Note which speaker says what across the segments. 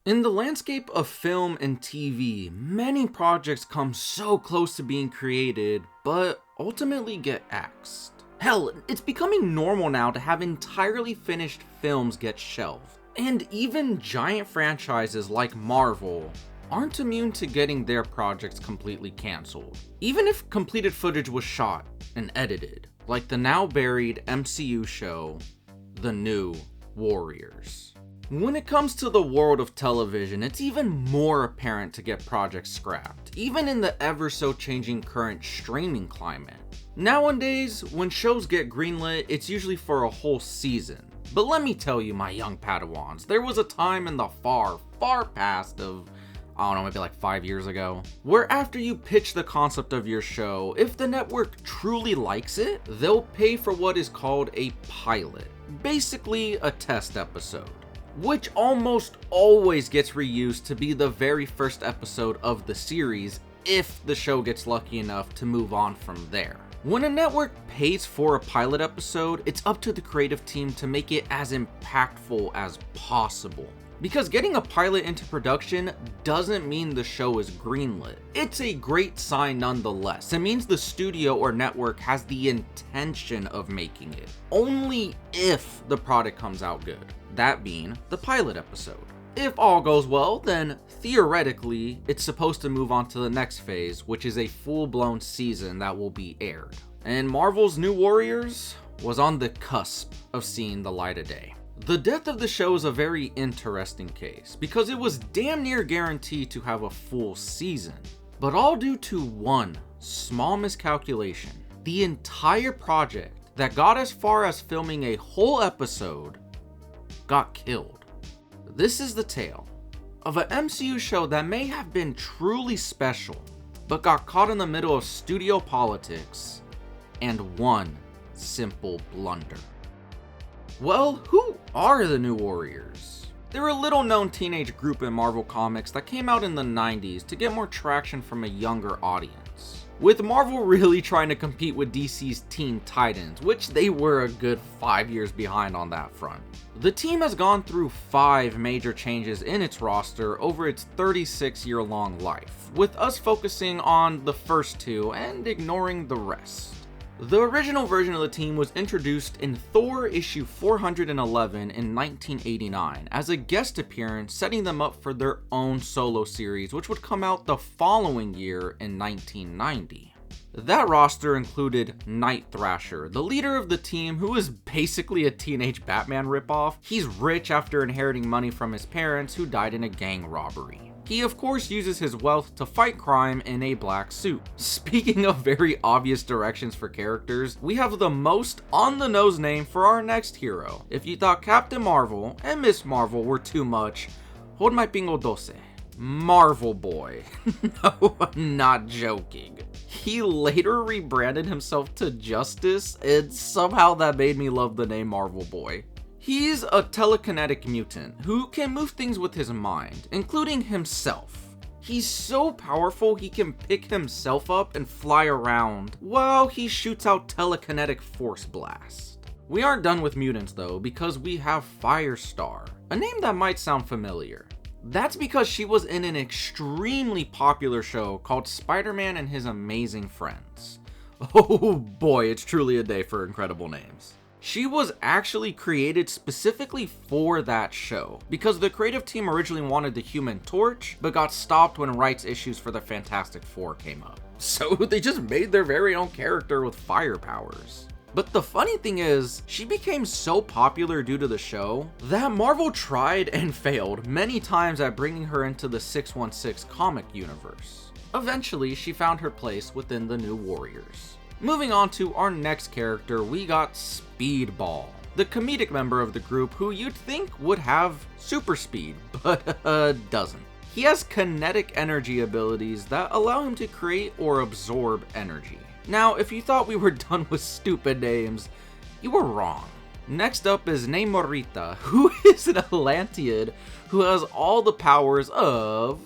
Speaker 1: In the landscape of film and TV, many projects come so close to being created, but ultimately get axed. Hell, it's becoming normal now to have entirely finished films get shelved. And even giant franchises like Marvel aren't immune to getting their projects completely cancelled, even if completed footage was shot and edited, like the now buried MCU show, The New Warriors. When it comes to the world of television, it's even more apparent to get projects scrapped, even in the ever so changing current streaming climate. Nowadays, when shows get greenlit, it's usually for a whole season. But let me tell you, my young Padawans, there was a time in the far, far past of, I don't know, maybe like 5 years ago, where after you pitch the concept of your show, if the network truly likes it, they'll pay for what is called a pilot, basically a test episode, which almost always gets reused to be the very first episode of the series if the show gets lucky enough to move on from there. When a network pays for a pilot episode, it's up to the creative team to make it as impactful as possible. Because getting a pilot into production doesn't mean the show is greenlit. It's a great sign nonetheless. It means the studio or network has the intention of making it, only if the product comes out good, that being the pilot episode. If all goes well, then theoretically, it's supposed to move on to the next phase, which is a full-blown season that will be aired. And Marvel's New Warriors was on the cusp of seeing the light of day. The death of the show is a very interesting case, because it was damn near guaranteed to have a full season. But all due to one small miscalculation, the entire project that got as far as filming a whole episode got killed. This is the tale of an MCU show that may have been truly special, but got caught in the middle of studio politics and one simple blunder. Well, who are the New Warriors? They're a little known teenage group in Marvel Comics that came out in the 90s to get more traction from a younger audience, with Marvel really trying to compete with DC's Teen Titans, which they were a good 5 years behind on that front. The team has gone through 5 major changes in its roster over its 36-year-long life, with us focusing on the first 2 and ignoring the rest. The original version of the team was introduced in Thor issue 411 in 1989 as a guest appearance, setting them up for their own solo series, which would come out the following year in 1990. That roster included Night Thrasher, the leader of the team, who is basically a teenage Batman ripoff. He's rich after inheriting money from his parents who died in a gang robbery. He of course uses his wealth to fight crime in a black suit. Speaking of very obvious directions for characters, we have the most on-the-nose name for our next hero. If you thought Captain Marvel and Miss Marvel were too much, hold my pingo doce. Marvel Boy. No, I'm not joking. He later rebranded himself to Justice, and somehow that made me love the name Marvel Boy. He's a telekinetic mutant who can move things with his mind, including himself. He's so powerful he can pick himself up and fly around while he shoots out telekinetic force blast. We aren't done with mutants though, because we have Firestar, a name that might sound familiar. That's because she was in an extremely popular show called Spider-Man and His Amazing Friends. Oh boy, it's truly a day for incredible names. She was actually created specifically for that show, because the creative team originally wanted the Human Torch, but got stopped when rights issues for the Fantastic Four came up. So they just made their very own character with fire powers. But the funny thing is, she became so popular due to the show that Marvel tried and failed many times at bringing her into the 616 comic universe. Eventually, she found her place within the New Warriors. Moving on to our next character, we got Speedball, the comedic member of the group who you'd think would have super speed, but doesn't. He has kinetic energy abilities that allow him to create or absorb energy. Now, if you thought we were done with stupid names, you were wrong. Next up is Namorita, who is an Atlantean who has all the powers of,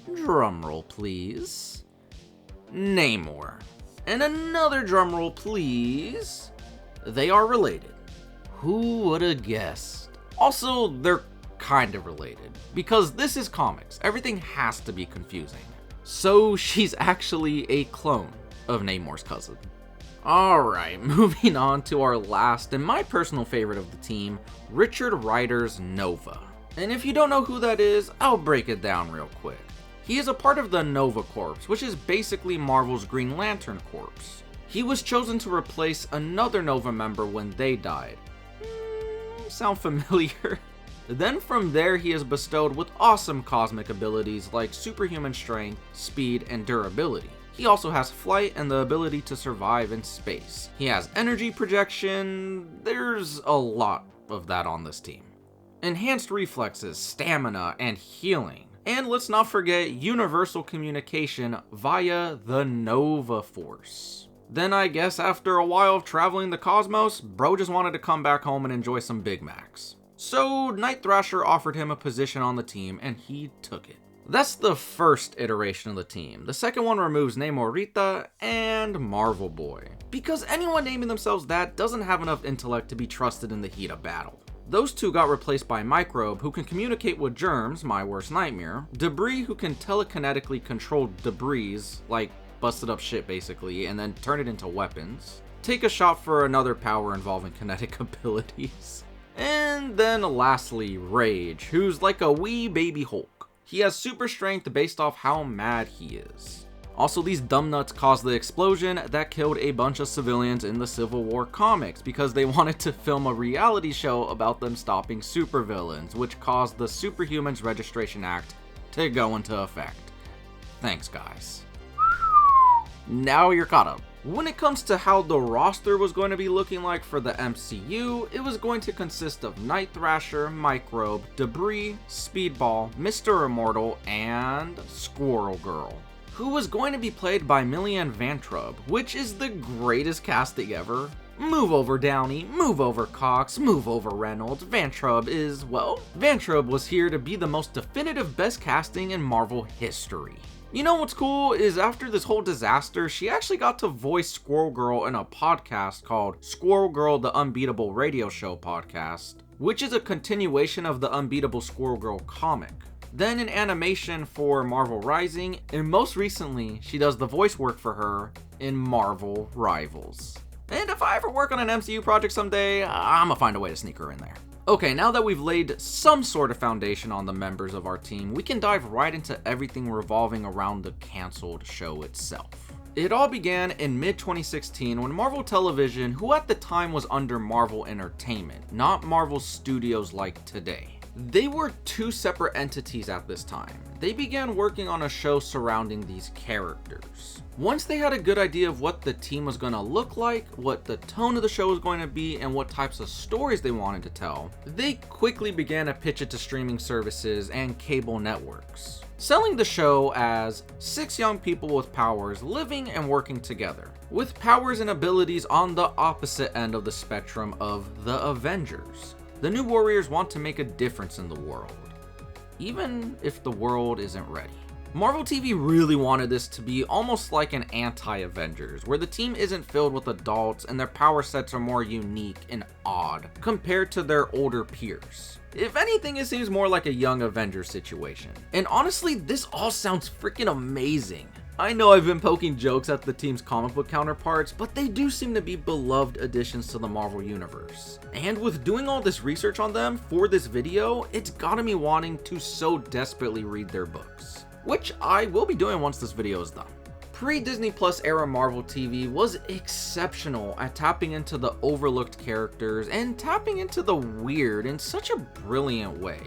Speaker 1: drumroll please, Namor. And another drumroll please, they are related. Who would have guessed? Also, they're kind of related, because this is comics, everything has to be confusing. So she's actually a clone of Namor's cousin. Alright, moving on to our last and my personal favorite of the team, Richard Rider's Nova. And if you don't know who that is, I'll break it down real quick. He is a part of the Nova Corps, which is basically Marvel's Green Lantern Corps. He was chosen to replace another Nova member when they died. Sound familiar? Then from there he is bestowed with awesome cosmic abilities like superhuman strength, speed, and durability. He also has flight and the ability to survive in space. He has energy projection, there's a lot of that on this team. Enhanced reflexes, stamina, and healing. And let's not forget universal communication via the Nova Force. Then I guess after a while of traveling the cosmos, bro just wanted to come back home and enjoy some Big Macs. So Night Thrasher offered him a position on the team and he took it. That's the first iteration of the team. The second one removes Namorita and Marvel Boy, because anyone naming themselves that doesn't have enough intellect to be trusted in the heat of battle. Those two got replaced by Microbe, who can communicate with germs, my worst nightmare, Debris, who can telekinetically control debris, like busted up shit basically, and then turn it into weapons, Take a shot for another power involving kinetic abilities. And then lastly, Rage, who's like a wee baby Hulk. He has super strength based off how mad he is. Also, these dumbnuts caused the explosion that killed a bunch of civilians in the Civil War comics because they wanted to film a reality show about them stopping supervillains, which caused the Superhumans Registration Act to go into effect. Thanks, guys. Now you're caught up. When it comes to how the roster was going to be looking like for the MCU, it was going to consist of Night Thrasher, Microbe, Debris, Speedball, Mr. Immortal, and Squirrel Girl, who was going to be played by Millian Vantrub, which is the greatest casting ever. Move over Downey, move over Cox, move over Reynolds. Vantrub was here to be the most definitive best casting in Marvel history. You know what's cool is after this whole disaster, she actually got to voice Squirrel Girl in a podcast called Squirrel Girl the Unbeatable Radio Show podcast, which is a continuation of the Unbeatable Squirrel Girl comic. Then in animation for Marvel Rising, and most recently, she does the voice work for her in Marvel Rivals. And if I ever work on an MCU project someday, I'ma find a way to sneak her in there. Okay, now that we've laid some sort of foundation on the members of our team, we can dive right into everything revolving around the cancelled show itself. It all began in mid-2016 when Marvel Television, who at the time was under Marvel Entertainment, not Marvel Studios like today. They were two separate entities at this time. They began working on a show surrounding these characters. Once they had a good idea of what the team was going to look like, what the tone of the show was going to be, and what types of stories they wanted to tell, they quickly began to pitch it to streaming services and cable networks, selling the show as 6 young people with powers living and working together, with powers and abilities on the opposite end of the spectrum of the Avengers. The new warriors want to make a difference in the world, even if the world isn't ready. Marvel TV really wanted this to be almost like an anti-Avengers, where the team isn't filled with adults and their power sets are more unique and odd compared to their older peers. If anything, it seems more like a young Avengers situation. And honestly, this all sounds freaking amazing. I know I've been poking jokes at the team's comic book counterparts, but they do seem to be beloved additions to the Marvel Universe. And with doing all this research on them for this video, it's gotten me wanting to so desperately read their books, which I will be doing once this video is done. Pre-Disney Plus era Marvel TV was exceptional at tapping into the overlooked characters and tapping into the weird in such a brilliant way.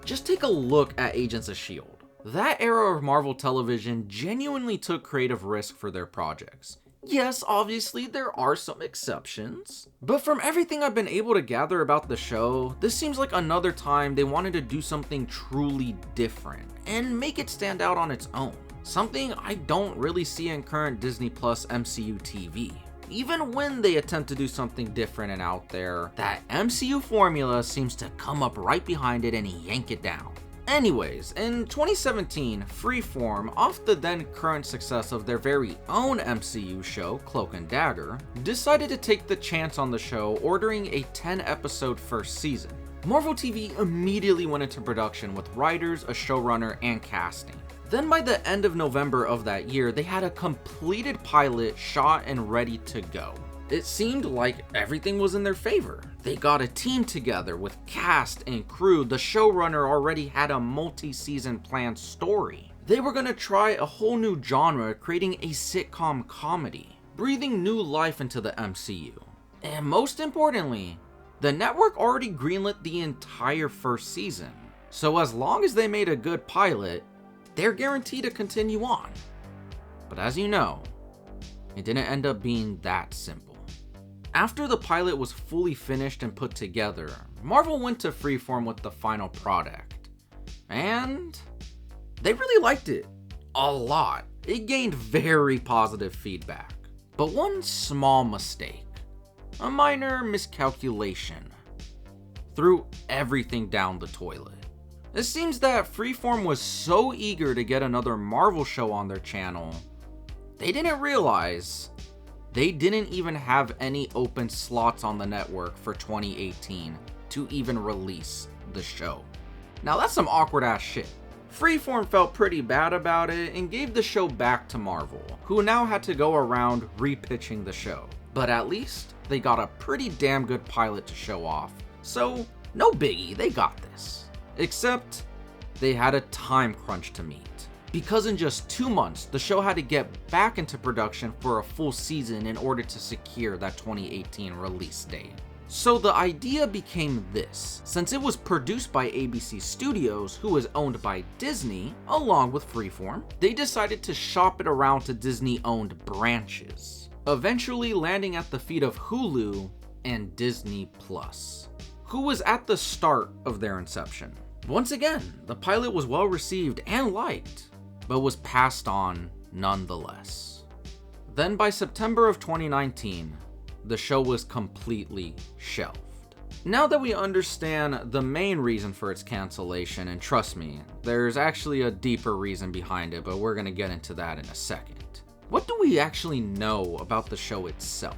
Speaker 1: Just take a look at Agents of S.H.I.E.L.D. That era of Marvel Television genuinely took creative risk for their projects. Yes, obviously there are some exceptions, but from everything I've been able to gather about the show, this seems like another time they wanted to do something truly different and make it stand out on its own. Something I don't really see in current Disney Plus MCU TV. Even when they attempt to do something different and out there, that MCU formula seems to come up right behind it and yank it down. Anyways, in 2017, Freeform, off the then current success of their very own MCU show, Cloak and Dagger, decided to take the chance on the show, ordering a 10-episode first season. Marvel TV immediately went into production with writers, a showrunner, and casting. Then by the end of November of that year, they had a completed pilot shot and ready to go. It seemed like everything was in their favor. They got a team together with cast and crew. The showrunner already had a multi-season planned story. They were gonna try a whole new genre, creating a sitcom comedy, breathing new life into the MCU. And most importantly, the network already greenlit the entire first season. So as long as they made a good pilot, they're guaranteed to continue on. But as you know, it didn't end up being that simple. After the pilot was fully finished and put together, Marvel went to Freeform with the final product. And they really liked it. A lot. It gained very positive feedback. But one small mistake, a minor miscalculation, threw everything down the toilet. It seems that Freeform was so eager to get another Marvel show on their channel, they didn't realize they didn't even have any open slots on the network for 2018 to even release the show. Now that's some awkward ass shit. Freeform felt pretty bad about it and gave the show back to Marvel, who now had to go around repitching the show. But at least they got a pretty damn good pilot to show off, so no biggie, they got this. Except they had a time crunch to meet. Because in just 2 months, the show had to get back into production for a full season in order to secure that 2018 release date. So the idea became this: since it was produced by ABC Studios, who is owned by Disney, along with Freeform, they decided to shop it around to Disney-owned branches, eventually landing at the feet of Hulu and Disney Plus, who was at the start of their inception. Once again, the pilot was well received and liked, but was passed on nonetheless. Then by September of 2019, the show was completely shelved. Now that we understand the main reason for its cancellation, and trust me, there's actually a deeper reason behind it, but we're gonna get into that in a second. What do we actually know about the show itself?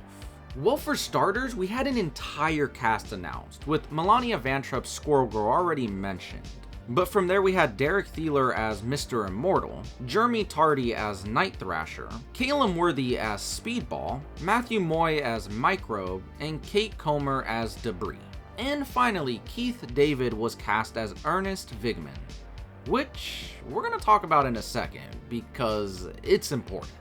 Speaker 1: Well, for starters, we had an entire cast announced, with Melania Van Trump's Squirrel Girl already mentioned. But from there we had Derek Thieler as Mr. Immortal, Jeremy Tardy as Night Thrasher, Caleb Worthy as Speedball, Matthew Moy as Microbe, and Kate Comer as Debris. And finally, Keith David was cast as Ernest Vigman, which we're going to talk about in a second because it's important.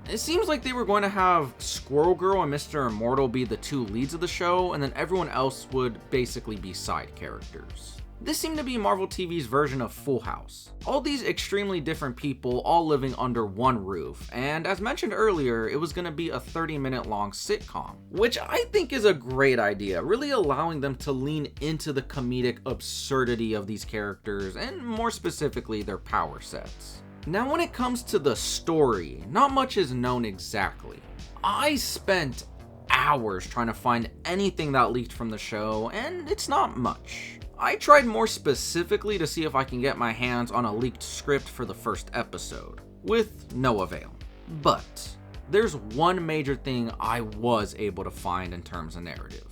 Speaker 1: It seems like they were going to have Squirrel Girl and Mr. Immortal be the two leads of the show, and then everyone else would basically be side characters. This seemed to be Marvel TV's version of Full House. All these extremely different people all living under one roof, and as mentioned earlier, it was going to be a 30-minute long sitcom, which I think is a great idea, really allowing them to lean into the comedic absurdity of these characters, and more specifically, their power sets. Now when it comes to the story, not much is known exactly. I spent hours trying to find anything that leaked from the show, and it's not much. I tried more specifically to see if I can get my hands on a leaked script for the first episode, with no avail. But there's one major thing I was able to find in terms of narrative.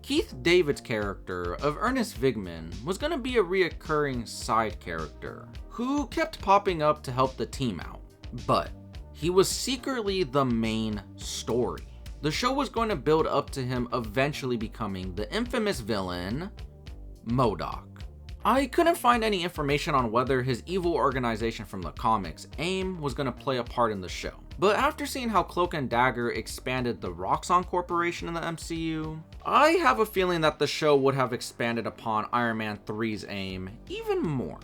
Speaker 1: Keith David's character of Ernest Vigman was going to be a reoccurring side character who kept popping up to help the team out, but he was secretly the main story. The show was going to build up to him eventually becoming the infamous villain, MODOK. I couldn't find any information on whether his evil organization from the comics, AIM, was going to play a part in the show. But after seeing how Cloak and Dagger expanded the Roxxon Corporation in the MCU, I have a feeling that the show would have expanded upon Iron Man 3's AIM even more.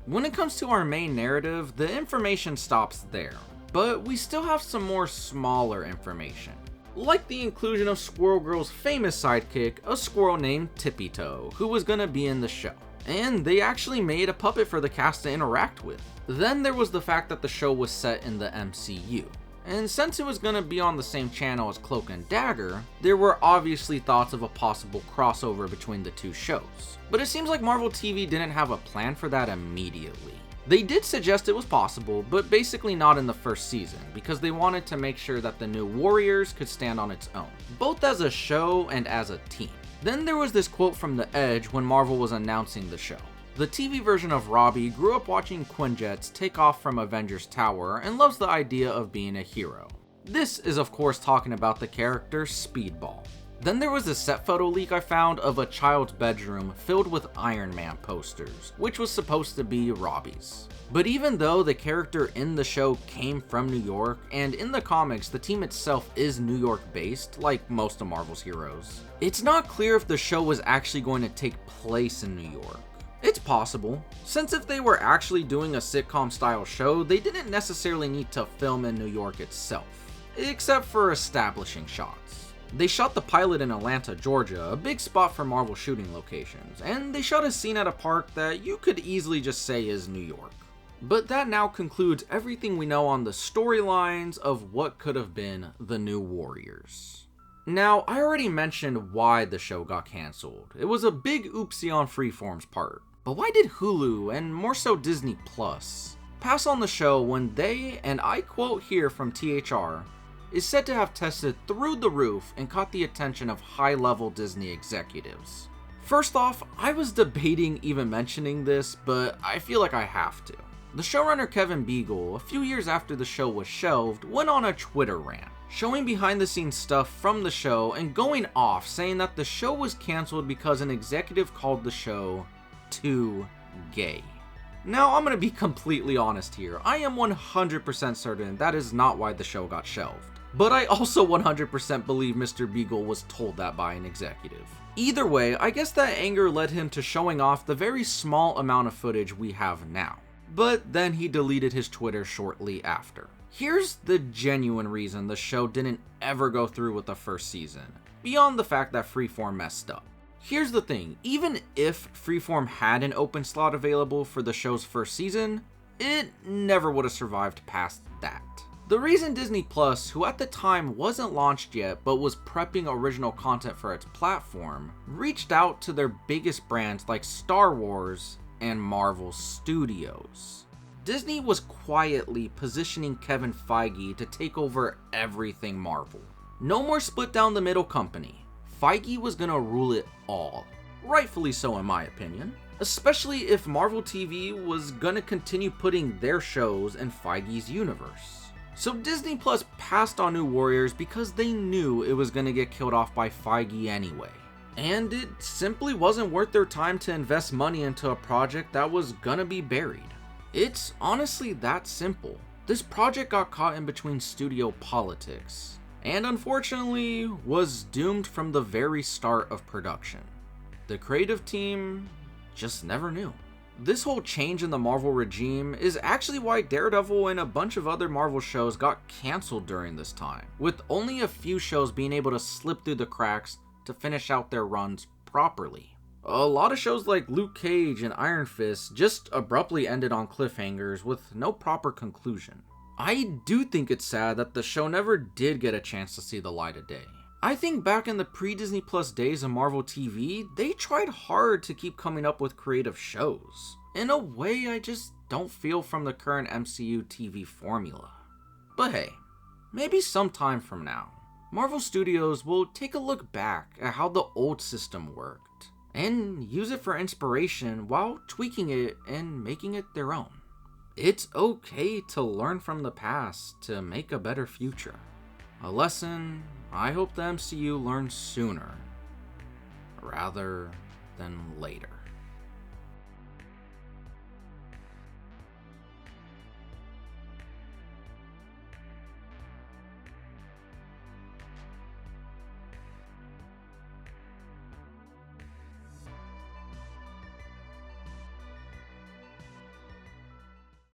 Speaker 1: When it comes to our main narrative, the information stops there, but we still have some more smaller information, like the inclusion of Squirrel Girl's famous sidekick, a squirrel named Tippy Toe, who was gonna be in the show. And they actually made a puppet for the cast to interact with. Then there was the fact that the show was set in the MCU. And since it was gonna be on the same channel as Cloak and Dagger, there were obviously thoughts of a possible crossover between the two shows. But it seems like Marvel TV didn't have a plan for that immediately. They did suggest it was possible, but basically not in the first season, because they wanted to make sure that the New Warriors could stand on its own, both as a show and as a team. Then there was this quote from The Edge when Marvel was announcing the show. The TV version of Robbie grew up watching Quinjets take off from Avengers Tower and loves the idea of being a hero. This is of course talking about the character Speedball. Then there was a set photo leak I found of a child's bedroom filled with Iron Man posters, which was supposed to be Robbie's. But even though the character in the show came from New York, and in the comics the team itself is New York based, like most of Marvel's heroes, it's not clear if the show was actually going to take place in New York. It's possible, since if they were actually doing a sitcom style show, they didn't necessarily need to film in New York itself, except for establishing shots. They shot the pilot in Atlanta, Georgia, a big spot for Marvel shooting locations, and they shot a scene at a park that you could easily just say is New York. But that now concludes everything we know on the storylines of what could have been the New Warriors. Now, I already mentioned why the show got cancelled. It was a big oopsie on Freeform's part. But why did Hulu, and more so Disney Plus, pass on the show when they, and I quote here from THR, is said to have tested through the roof and caught the attention of high-level Disney executives? First off, I was debating even mentioning this, but I feel like I have to. The showrunner Kevin Beagle, a few years after the show was shelved, went on a Twitter rant, showing behind-the-scenes stuff from the show and going off saying that the show was cancelled because an executive called the show too gay. Now, I'm gonna be completely honest here. I am 100% certain that is not why the show got shelved. But I also 100% believe Mr. Beagle was told that by an executive. Either way, I guess that anger led him to showing off the very small amount of footage we have now. But then he deleted his Twitter shortly after. Here's the genuine reason the show didn't ever go through with the first season, beyond the fact that Freeform messed up. Here's the thing, even if Freeform had an open slot available for the show's first season, it never would have survived past that. The reason Disney Plus, who at the time wasn't launched yet but was prepping original content for its platform, reached out to their biggest brands like Star Wars and Marvel Studios. Disney was quietly positioning Kevin Feige to take over everything Marvel. No more split down the middle company. Feige was gonna rule it all. Rightfully so in my opinion. Especially if Marvel TV was gonna continue putting their shows in Feige's universe. So Disney Plus passed on New Warriors because they knew it was gonna get killed off by Feige anyway. And it simply wasn't worth their time to invest money into a project that was gonna be buried. It's honestly that simple. This project got caught in between studio politics, and unfortunately was doomed from the very start of production. The creative team just never knew. This whole change in the Marvel regime is actually why Daredevil and a bunch of other Marvel shows got cancelled during this time, with only a few shows being able to slip through the cracks to finish out their runs properly. A lot of shows like Luke Cage and Iron Fist just abruptly ended on cliffhangers with no proper conclusion. I do think it's sad that the show never did get a chance to see the light of day. I think back in the pre-Disney Plus days of Marvel TV, they tried hard to keep coming up with creative shows. In a way I just don't feel from the current MCU TV formula. But hey, maybe sometime from now, Marvel Studios will take a look back at how the old system worked, and use it for inspiration while tweaking it and making it their own. It's okay to learn from the past to make a better future. A lesson I hope the MCU learns sooner rather than later.